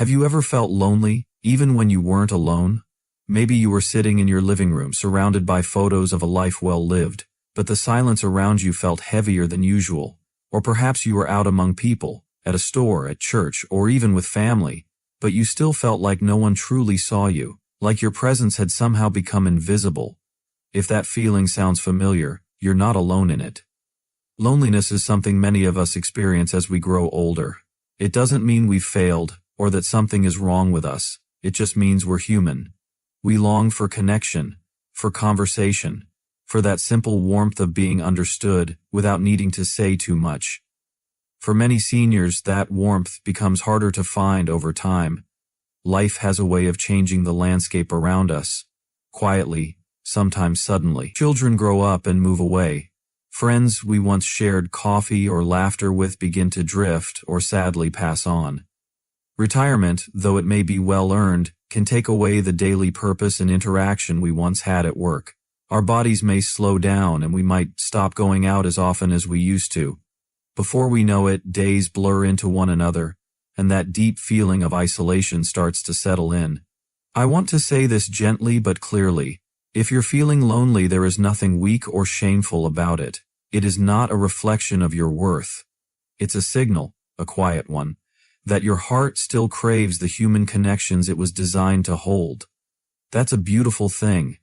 Have you ever felt lonely, even when you weren't alone? Maybe you were sitting in your living room surrounded by photos of a life well lived, but the silence around you felt heavier than usual. Or perhaps you were out among people, at a store, at church, or even with family, but you still felt like no one truly saw you, like your presence had somehow become invisible. If that feeling sounds familiar, you're not alone in it. Loneliness is something many of us experience as we grow older. It doesn't mean we've failed, or that something is wrong with us. It just means we're human. We long for connection, for conversation, for that simple warmth of being understood without needing to say too much. For many seniors, that warmth becomes harder to find over time. Life has a way of changing the landscape around us, quietly, sometimes suddenly. Children grow up and move away. Friends we once shared coffee or laughter with begin to drift or sadly pass on. Retirement, though it may be well earned, can take away the daily purpose and interaction we once had at work. Our bodies may slow down and we might stop going out as often as we used to. Before we know it, days blur into one another, and that deep feeling of isolation starts to settle in. I want to say this gently but clearly. If you're feeling lonely, there is nothing weak or shameful about it. It is not a reflection of your worth. It's a signal, a quiet one, that your heart still craves the human connections it was designed to hold. That's a beautiful thing.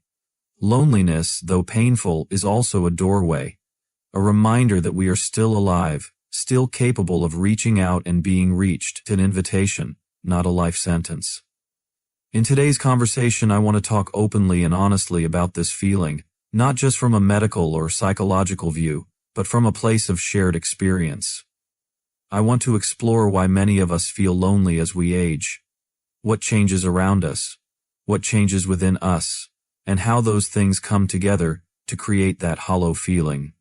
Loneliness, though painful, is also a doorway, a reminder that we are still alive, still capable of reaching out and being reached, an invitation, not a life sentence. In today's conversation, I want to talk openly and honestly about this feeling, not just from a medical or psychological view, but from a place of shared experience. I want to explore why many of us feel lonely as we age, what changes around us, what changes within us, and how those things come together to create that hollow feeling.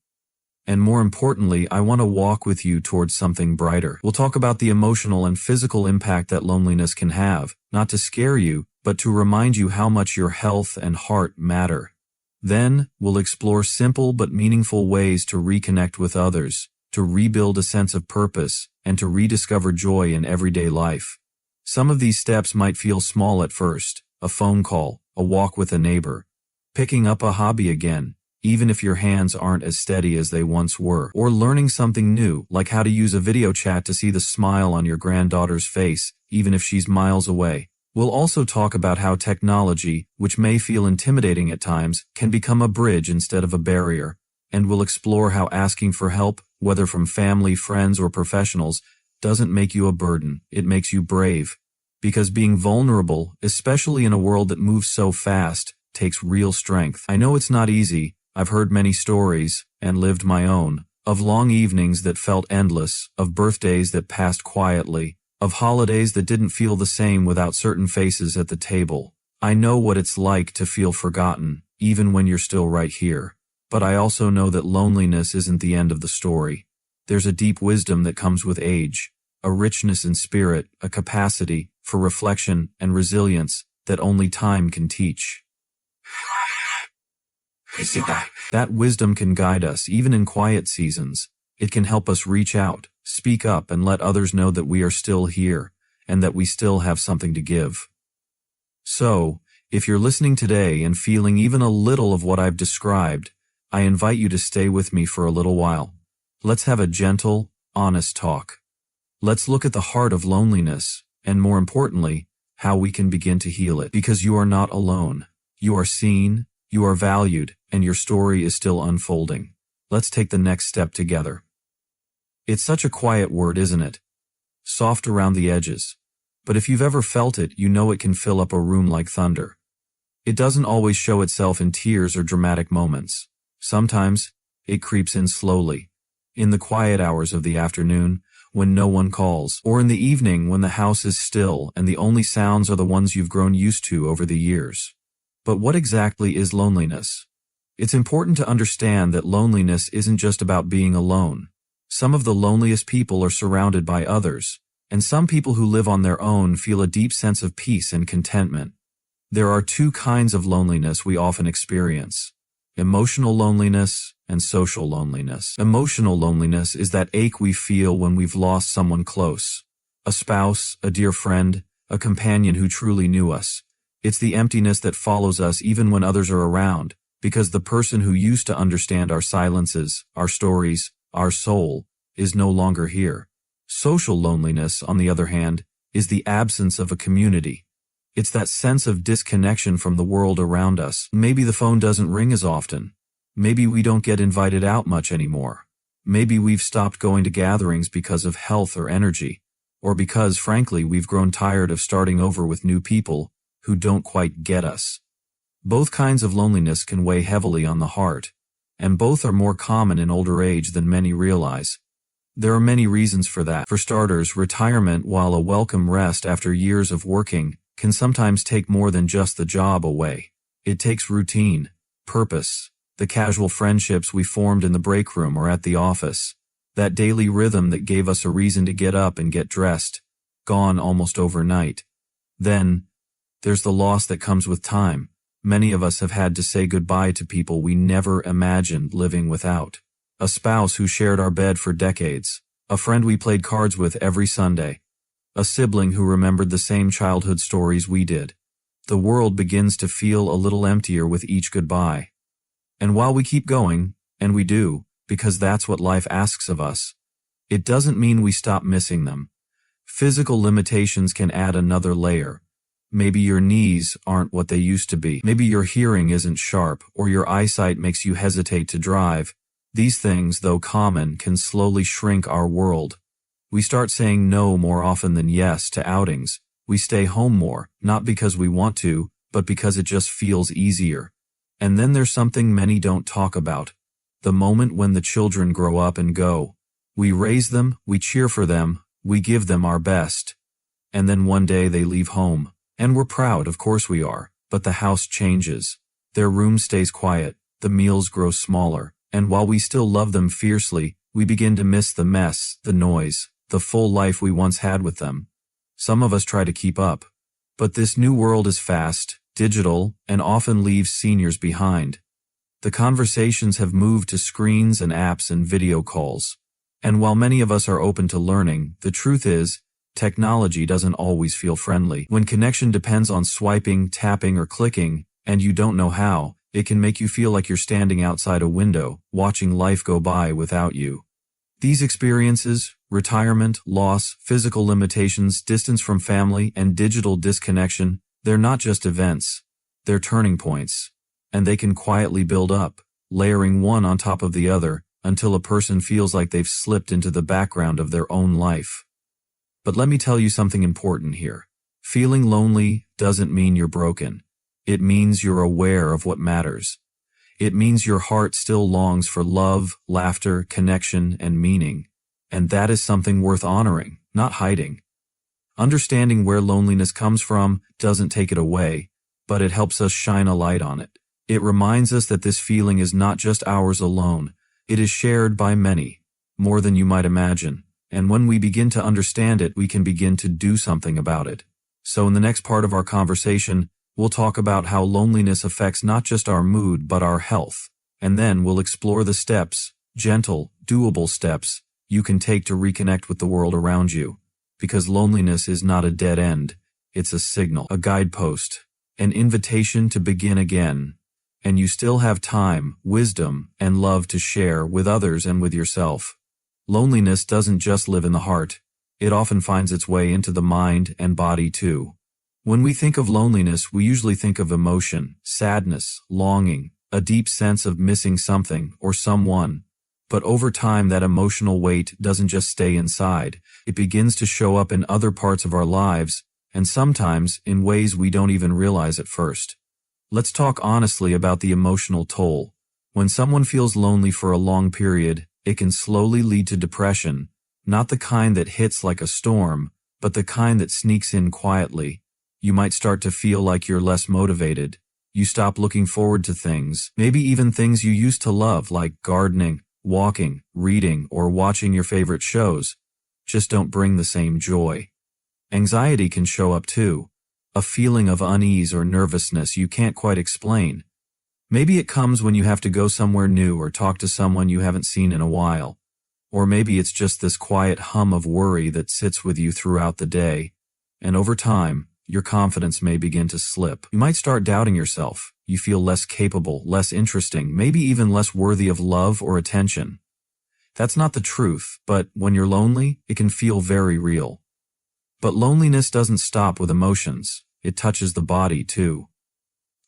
And more importantly, I want to walk with you towards something brighter. We'll talk about the emotional and physical impact that loneliness can have, not to scare you, but to remind you how much your health and heart matter. Then, we'll explore simple but meaningful ways to reconnect with others, to rebuild a sense of purpose, and to rediscover joy in everyday life. Some of these steps might feel small at first: a phone call, a walk with a neighbor, picking up a hobby again, even if your hands aren't as steady as they once were, or learning something new, like how to use a video chat to see the smile on your granddaughter's face, even if she's miles away. We'll also talk about how technology, which may feel intimidating at times, can become a bridge instead of a barrier, and we'll explore how asking for help, whether from family, friends, or professionals, doesn't make you a burden, it makes you brave. Because being vulnerable, especially in a world that moves so fast, takes real strength. I know it's not easy. I've heard many stories, and lived my own, of long evenings that felt endless, of birthdays that passed quietly, of holidays that didn't feel the same without certain faces at the table. I know what it's like to feel forgotten, even when you're still right here. But I also know that loneliness isn't the end of the story. There's a deep wisdom that comes with age, a richness in spirit, a capacity for reflection and resilience that only time can teach. That wisdom can guide us even in quiet seasons. It can help us reach out, speak up, and let others know that we are still here, and that we still have something to give. So, if you're listening today and feeling even a little of what I've described, I invite you to stay with me for a little while. Let's have a gentle, honest talk. Let's look at the heart of loneliness, and more importantly, how we can begin to heal it. Because you are not alone. You are seen, you are valued, and your story is still unfolding. Let's take the next step together. It's such a quiet word, isn't it? Soft around the edges. But if you've ever felt it, you know it can fill up a room like thunder. It doesn't always show itself in tears or dramatic moments. Sometimes, it creeps in slowly. In the quiet hours of the afternoon, when no one calls, or in the evening when the house is still and the only sounds are the ones you've grown used to over the years. But what exactly is loneliness? It's important to understand that loneliness isn't just about being alone. Some of the loneliest people are surrounded by others, and some people who live on their own feel a deep sense of peace and contentment. There are two kinds of loneliness we often experience: emotional loneliness and social loneliness. Emotional loneliness is that ache we feel when we've lost someone close, a spouse, a dear friend, a companion who truly knew us. It's the emptiness that follows us even when others are around, because the person who used to understand our silences, our stories, our soul, is no longer here. Social loneliness, on the other hand, is the absence of a community. It's that sense of disconnection from the world around us. Maybe the phone doesn't ring as often. Maybe we don't get invited out much anymore. Maybe we've stopped going to gatherings because of health or energy, or because, frankly, we've grown tired of starting over with new people who don't quite get us. Both kinds of loneliness can weigh heavily on the heart, and both are more common in older age than many realize. There are many reasons for that. For starters, retirement, while a welcome rest after years of working, can sometimes take more than just the job away. It takes routine, purpose, the casual friendships we formed in the break room or at the office, that daily rhythm that gave us a reason to get up and get dressed, gone almost overnight. Then, there's the loss that comes with time. Many of us have had to say goodbye to people we never imagined living without. A spouse who shared our bed for decades, a friend we played cards with every Sunday, a sibling who remembered the same childhood stories we did. The world begins to feel a little emptier with each goodbye. And while we keep going, and we do, because that's what life asks of us, it doesn't mean we stop missing them. Physical limitations can add another layer. Maybe your knees aren't what they used to be. Maybe your hearing isn't sharp, or your eyesight makes you hesitate to drive. These things, though common, can slowly shrink our world. We start saying no more often than yes to outings. We stay home more, not because we want to, but because it just feels easier. And then there's something many don't talk about. The moment when the children grow up and go. We raise them, we cheer for them, we give them our best. And then one day they leave home. And we're proud, of course we are, but the house changes. Their room stays quiet, the meals grow smaller, and while we still love them fiercely, we begin to miss the mess, the noise, the full life we once had with them. Some of us try to keep up. But this new world is fast, digital, and often leaves seniors behind. The conversations have moved to screens and apps and video calls. And while many of us are open to learning, the truth is, technology doesn't always feel friendly. When connection depends on swiping, tapping, or clicking, and you don't know how, it can make you feel like you're standing outside a window, watching life go by without you. These experiences, retirement, loss, physical limitations, distance from family, and digital disconnection, they're not just events. They're turning points. And they can quietly build up, layering one on top of the other, until a person feels like they've slipped into the background of their own life. But let me tell you something important here. Feeling lonely doesn't mean you're broken. It means you're aware of what matters. It means your heart still longs for love, laughter, connection, and meaning. And that is something worth honoring, not hiding. Understanding where loneliness comes from doesn't take it away, but it helps us shine a light on it. It reminds us that this feeling is not just ours alone. It is shared by many, more than you might imagine. And when we begin to understand it, we can begin to do something about it. So in the next part of our conversation, we'll talk about how loneliness affects not just our mood, but our health. And then we'll explore the steps, gentle, doable steps, you can take to reconnect with the world around you. Because loneliness is not a dead end. It's a signal, a guidepost, an invitation to begin again. And you still have time, wisdom, and love to share with others and with yourself. Loneliness doesn't just live in the heart. It often finds its way into the mind and body too. When we think of loneliness, we usually think of emotion, sadness, longing, a deep sense of missing something or someone. But over time, that emotional weight doesn't just stay inside. It begins to show up in other parts of our lives, and sometimes in ways we don't even realize at first. Let's talk honestly about the emotional toll. When someone feels lonely for a long period, it can slowly lead to depression, not the kind that hits like a storm, but the kind that sneaks in quietly. You might start to feel like you're less motivated. You stop looking forward to things, maybe even things you used to love, like gardening, walking, reading, or watching your favorite shows. Just don't bring the same joy. Anxiety can show up too. A feeling of unease or nervousness you can't quite explain. Maybe it comes when you have to go somewhere new or talk to someone you haven't seen in a while. Or maybe it's just this quiet hum of worry that sits with you throughout the day. And over time, your confidence may begin to slip. You might start doubting yourself. You feel less capable, less interesting, maybe even less worthy of love or attention. That's not the truth, but when you're lonely, it can feel very real. But loneliness doesn't stop with emotions. It touches the body too.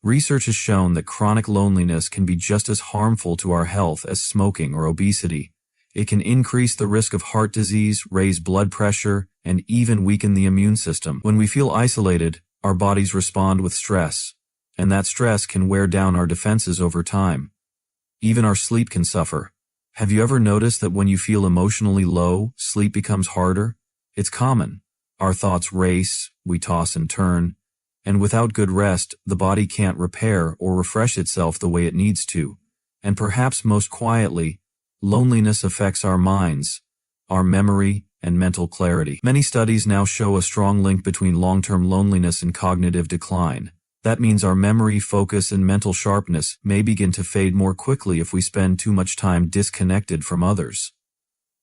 Research has shown that chronic loneliness can be just as harmful to our health as smoking or obesity. It can increase the risk of heart disease, raise blood pressure, and even weaken the immune system. When we feel isolated, our bodies respond with stress, and that stress can wear down our defenses over time. Even our sleep can suffer. Have you ever noticed that when you feel emotionally low, sleep becomes harder? It's common. Our thoughts race, we toss and turn, and without good rest, the body can't repair or refresh itself the way it needs to. And perhaps most quietly, loneliness affects our minds, our memory, and mental clarity. Many studies now show a strong link between long-term loneliness and cognitive decline. That means our memory, focus, and mental sharpness may begin to fade more quickly if we spend too much time disconnected from others.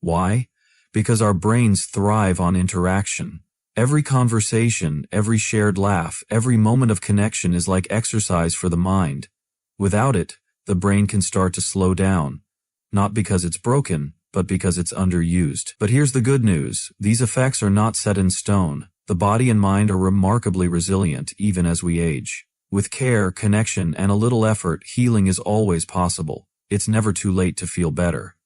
Why? Because our brains thrive on interaction. Every conversation, every shared laugh, every moment of connection is like exercise for the mind. Without it, the brain can start to slow down. Not because it's broken, but because it's underused. But here's the good news. These effects are not set in stone. The body and mind are remarkably resilient even as we age. With care, connection, and a little effort, healing is always possible. It's never too late to feel better.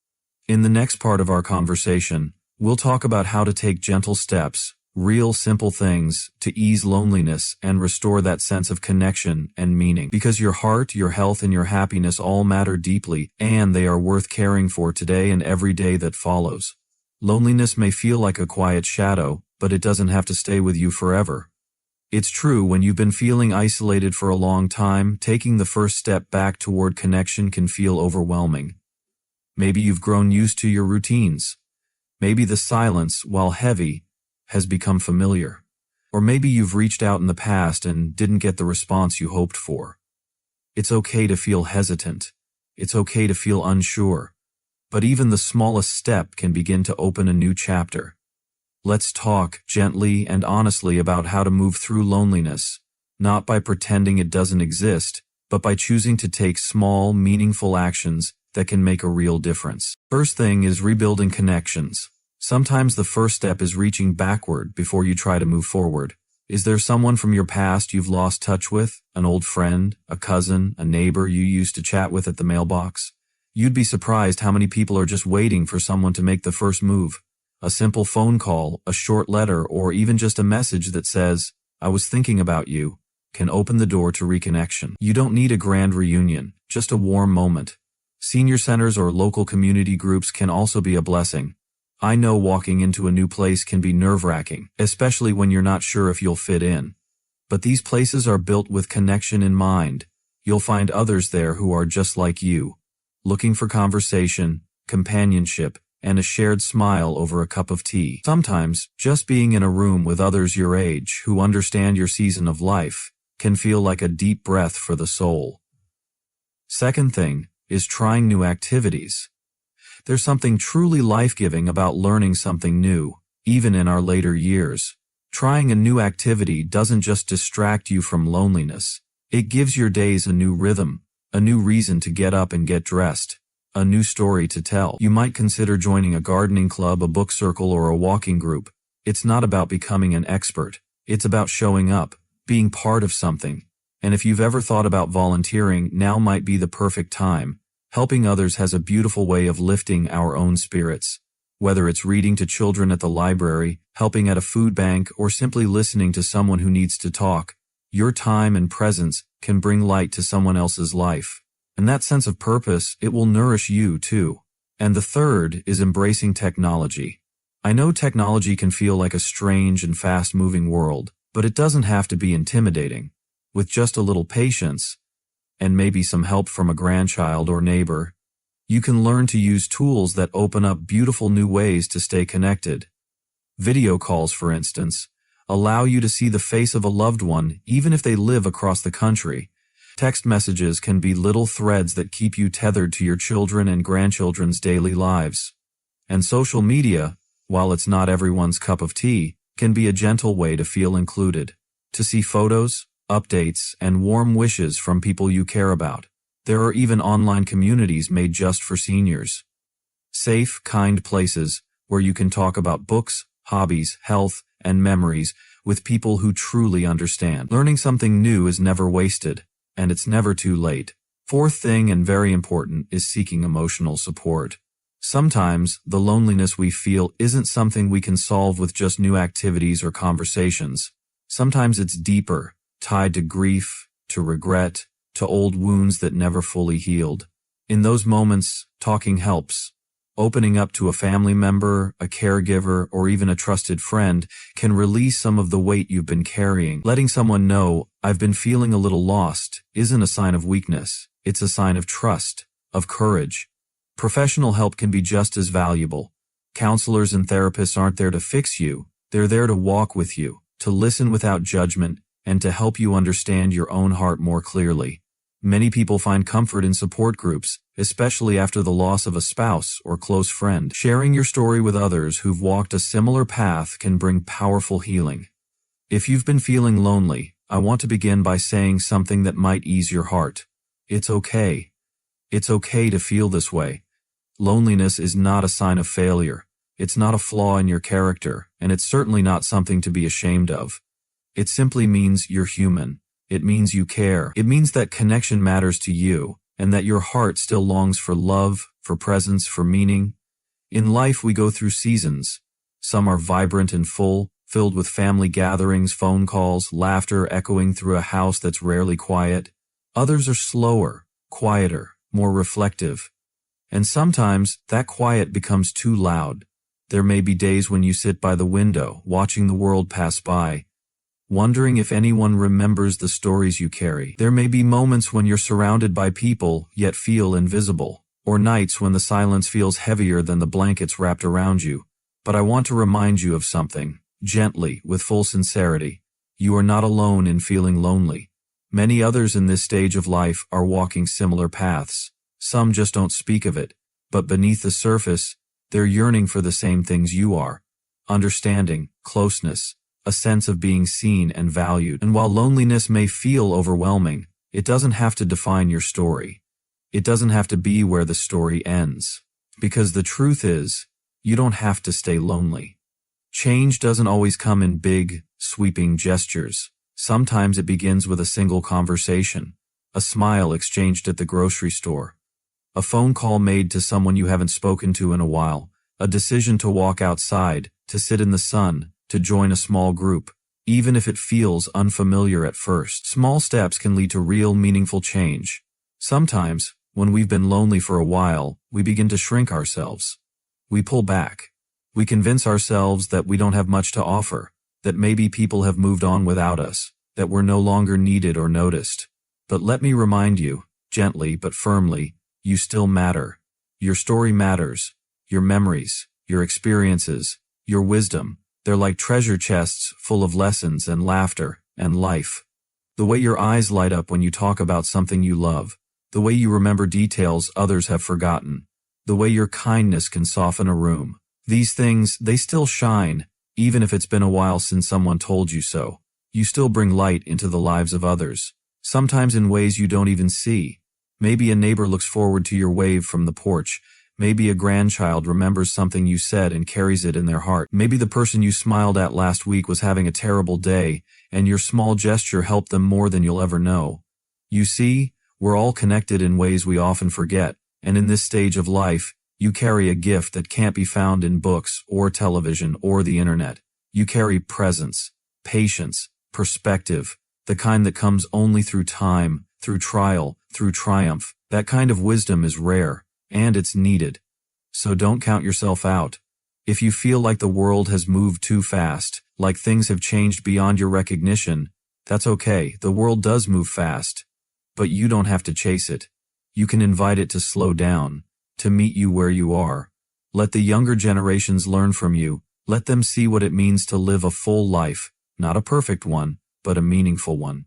In the next part of our conversation, we'll talk about how to take gentle steps, real simple things, to ease loneliness and restore that sense of connection and meaning. Because your heart, your health, and your happiness all matter deeply, and they are worth caring for today and every day that follows. Loneliness may feel like a quiet shadow, but it doesn't have to stay with you forever. It's true, when you've been feeling isolated for a long time, taking the first step back toward connection can feel overwhelming. Maybe you've grown used to your routines. Maybe the silence, while heavy, has become familiar. Or maybe you've reached out in the past and didn't get the response you hoped for. It's okay to feel hesitant. It's okay to feel unsure. But even the smallest step can begin to open a new chapter. Let's talk gently and honestly about how to move through loneliness, not by pretending it doesn't exist, but by choosing to take small, meaningful actions that can make a real difference. First thing is rebuilding connections. Sometimes the first step is reaching backward before you try to move forward. Is there someone from your past you've lost touch with? An old friend, a cousin, a neighbor you used to chat with at the mailbox? You'd be surprised how many people are just waiting for someone to make the first move. A simple phone call, a short letter, or even just a message that says, "I was thinking about you," can open the door to reconnection. You don't need a grand reunion, just a warm moment. Senior centers or local community groups can also be a blessing. I know walking into a new place can be nerve-wracking, especially when you're not sure if you'll fit in. But these places are built with connection in mind. You'll find others there who are just like you, looking for conversation, companionship, and a shared smile over a cup of tea. Sometimes, just being in a room with others your age who understand your season of life can feel like a deep breath for the soul. Second thing is trying new activities. There's something truly life-giving about learning something new, even in our later years. Trying a new activity doesn't just distract you from loneliness. It gives your days a new rhythm, a new reason to get up and get dressed, a new story to tell. You might consider joining a gardening club, a book circle, or a walking group. It's not about becoming an expert. It's about showing up, being part of something. And if you've ever thought about volunteering, now might be the perfect time. Helping others has a beautiful way of lifting our own spirits. Whether it's reading to children at the library, helping at a food bank, or simply listening to someone who needs to talk, your time and presence can bring light to someone else's life. And that sense of purpose, it will nourish you too. And the third is embracing technology. I know technology can feel like a strange and fast-moving world, but it doesn't have to be intimidating. With just a little patience, and maybe some help from a grandchild or neighbor, you can learn to use tools that open up beautiful new ways to stay connected. Video calls, for instance, allow you to see the face of a loved one even if they live across the country. Text messages can be little threads that keep you tethered to your children and grandchildren's daily lives. And social media, while it's not everyone's cup of tea, can be a gentle way to feel included, to see photos, updates, and warm wishes from people you care about. There are even online communities made just for seniors. Safe, kind places where you can talk about books, hobbies, health, and memories with people who truly understand. Learning something new is never wasted, and it's never too late. Fourth thing, and very important, is seeking emotional support. Sometimes the loneliness we feel isn't something we can solve with just new activities or conversations. Sometimes it's deeper, tied to grief, to regret, to old wounds that never fully healed. In those moments, talking helps. Opening up to a family member, a caregiver, or even a trusted friend can release some of the weight you've been carrying. Letting someone know, "I've been feeling a little lost," isn't a sign of weakness. It's a sign of trust, of courage. Professional help can be just as valuable. Counselors and therapists aren't there to fix you. They're there to walk with you, to listen without judgment, and to help you understand your own heart more clearly. Many people find comfort in support groups, especially after the loss of a spouse or close friend. Sharing your story with others who've walked a similar path can bring powerful healing. If you've been feeling lonely, I want to begin by saying something that might ease your heart. It's okay. It's okay to feel this way. Loneliness is not a sign of failure. It's not a flaw in your character, and it's certainly not something to be ashamed of. It simply means you're human. It means you care. It means that connection matters to you, and that your heart still longs for love, for presence, for meaning. In life we go through seasons. Some are vibrant and full, filled with family gatherings, phone calls, laughter echoing through a house that's rarely quiet. Others are slower, quieter, more reflective. And sometimes that quiet becomes too loud. There may be days when you sit by the window, watching the world pass by, wondering if anyone remembers the stories you carry. There may be moments when you're surrounded by people, yet feel invisible, or nights when the silence feels heavier than the blankets wrapped around you. But I want to remind you of something, gently, with full sincerity. You are not alone in feeling lonely. Many others in this stage of life are walking similar paths. Some just don't speak of it, but beneath the surface, they're yearning for the same things you are. Understanding, closeness, a sense of being seen and valued. And while loneliness may feel overwhelming, it doesn't have to define your story. It doesn't have to be where the story ends. Because the truth is, you don't have to stay lonely. Change doesn't always come in big, sweeping gestures. Sometimes it begins with a single conversation, a smile exchanged at the grocery store, a phone call made to someone you haven't spoken to in a while, a decision to walk outside, to sit in the sun, to join a small group, even if it feels unfamiliar at first. Small steps can lead to real, meaningful change. Sometimes, when we've been lonely for a while, we begin to shrink ourselves. We pull back. We convince ourselves that we don't have much to offer, that maybe people have moved on without us, that we're no longer needed or noticed. But let me remind you, gently but firmly, you still matter. Your story matters. Your memories, your experiences, your wisdom, they're like treasure chests full of lessons and laughter and life. The way your eyes light up when you talk about something you love, the way you remember details others have forgotten, the way your kindness can soften a room. These things, they still shine, even if it's been a while since someone told you so. You still bring light into the lives of others, sometimes in ways you don't even see. Maybe a neighbor looks forward to your wave from the porch. Maybe a grandchild remembers something you said and carries it in their heart. Maybe the person you smiled at last week was having a terrible day, and your small gesture helped them more than you'll ever know. You see, we're all connected in ways we often forget, and in this stage of life, you carry a gift that can't be found in books or television or the internet. You carry presence, patience, perspective, the kind that comes only through time, through trial, through triumph. That kind of wisdom is rare. And it's needed. So don't count yourself out. If you feel like the world has moved too fast, like things have changed beyond your recognition, that's okay. The world does move fast. But you don't have to chase it. You can invite it to slow down, to meet you where you are. Let the younger generations learn from you. Let them see what it means to live a full life, not a perfect one, but a meaningful one.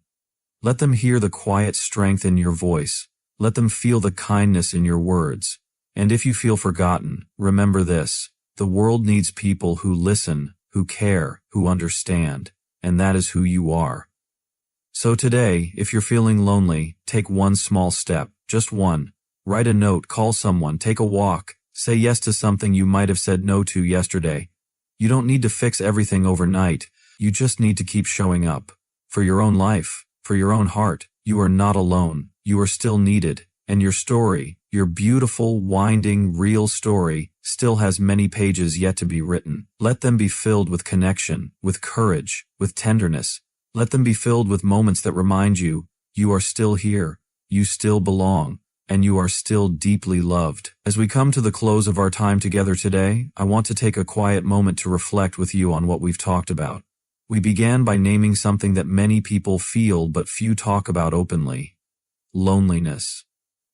Let them hear the quiet strength in your voice. Let them feel the kindness in your words. And if you feel forgotten, remember this: the world needs people who listen, who care, who understand, and that is who you are. So today, if you're feeling lonely, take one small step, just one. Write a note, call someone, take a walk, say yes to something you might have said no to yesterday. You don't need to fix everything overnight, you just need to keep showing up. For your own life, for your own heart, you are not alone, you are still needed, and your story, your beautiful, winding, real story, still has many pages yet to be written. Let them be filled with connection, with courage, with tenderness. Let them be filled with moments that remind you, you are still here, you still belong, and you are still deeply loved. As we come to the close of our time together today, I want to take a quiet moment to reflect with you on what we've talked about. We began by naming something that many people feel but few talk about openly. Loneliness.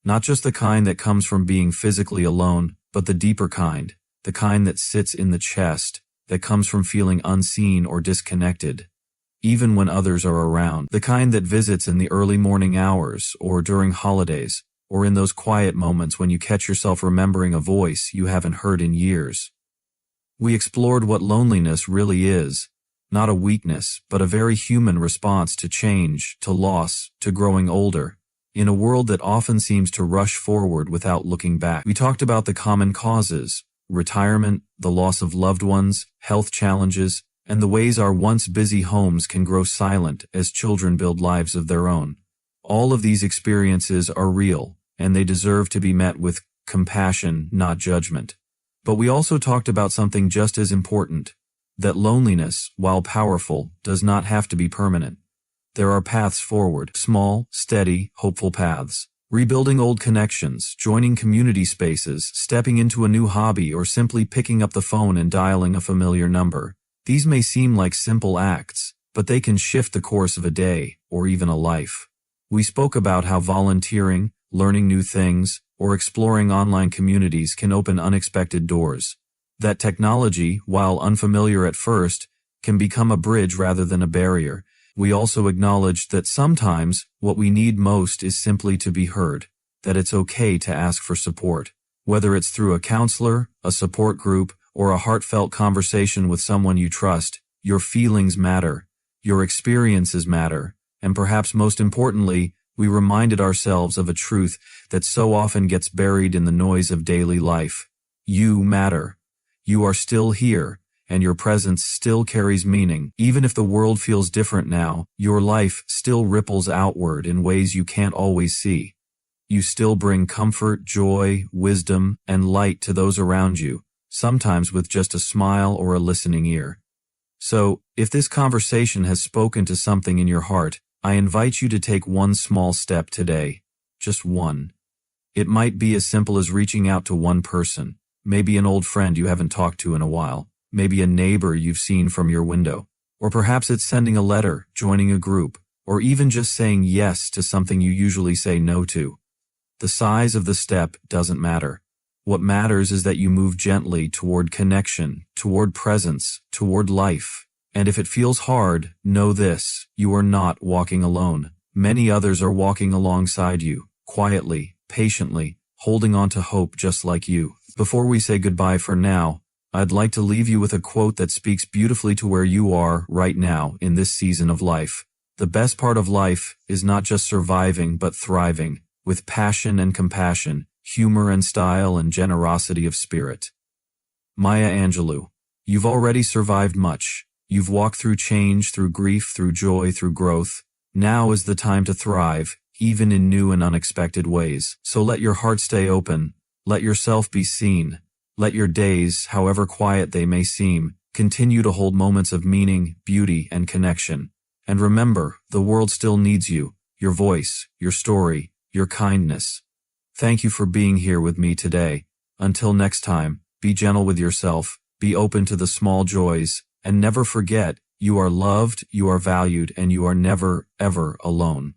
Not just the kind that comes from being physically alone, but the deeper kind, the kind that sits in the chest, that comes from feeling unseen or disconnected, even when others are around, the kind that visits in the early morning hours, or during holidays, or in those quiet moments when you catch yourself remembering a voice you haven't heard in years. We explored what loneliness really is, not a weakness, but a very human response to change, to loss, to growing older. In a world that often seems to rush forward without looking back, we talked about the common causes, retirement, the loss of loved ones, health challenges, and the ways our once busy homes can grow silent as children build lives of their own. All of these experiences are real, and they deserve to be met with compassion, not judgment. But we also talked about something just as important, that loneliness, while powerful, does not have to be permanent. There are paths forward, small, steady, hopeful paths. Rebuilding old connections, joining community spaces, stepping into a new hobby, or simply picking up the phone and dialing a familiar number. These may seem like simple acts, but they can shift the course of a day, or even a life. We spoke about how volunteering, learning new things, or exploring online communities can open unexpected doors. That technology, while unfamiliar at first, can become a bridge rather than a barrier. We also acknowledged that sometimes what we need most is simply to be heard, that it's okay to ask for support. Whether it's through a counselor, a support group, or a heartfelt conversation with someone you trust, your feelings matter, your experiences matter, and perhaps most importantly, we reminded ourselves of a truth that so often gets buried in the noise of daily life. You matter. You are still here, and your presence still carries meaning. Even if the world feels different now, your life still ripples outward in ways you can't always see. You still bring comfort, joy, wisdom, and light to those around you, sometimes with just a smile or a listening ear. So, if this conversation has spoken to something in your heart, I invite you to take one small step today. Just one. It might be as simple as reaching out to one person, maybe an old friend you haven't talked to in a while, maybe a neighbor you've seen from your window, or perhaps it's sending a letter, joining a group, or even just saying yes to something you usually say no to. The size of the step doesn't matter. What matters is that you move gently toward connection, toward presence, toward life. And if it feels hard, know this, you are not walking alone. Many others are walking alongside you, quietly, patiently, holding on to hope just like you. Before we say goodbye for now, I'd like to leave you with a quote that speaks beautifully to where you are right now in this season of life. The best part of life is not just surviving but thriving, with passion and compassion, humor and style and generosity of spirit. Maya Angelou, you've already survived much. You've walked through change, through grief, through joy, through growth. Now is the time to thrive, even in new and unexpected ways. So let your heart stay open. Let yourself be seen. Let your days, however quiet they may seem, continue to hold moments of meaning, beauty, and connection. And remember, the world still needs you, your voice, your story, your kindness. Thank you for being here with me today. Until next time, be gentle with yourself, be open to the small joys, and never forget, you are loved, you are valued, and you are never, ever alone.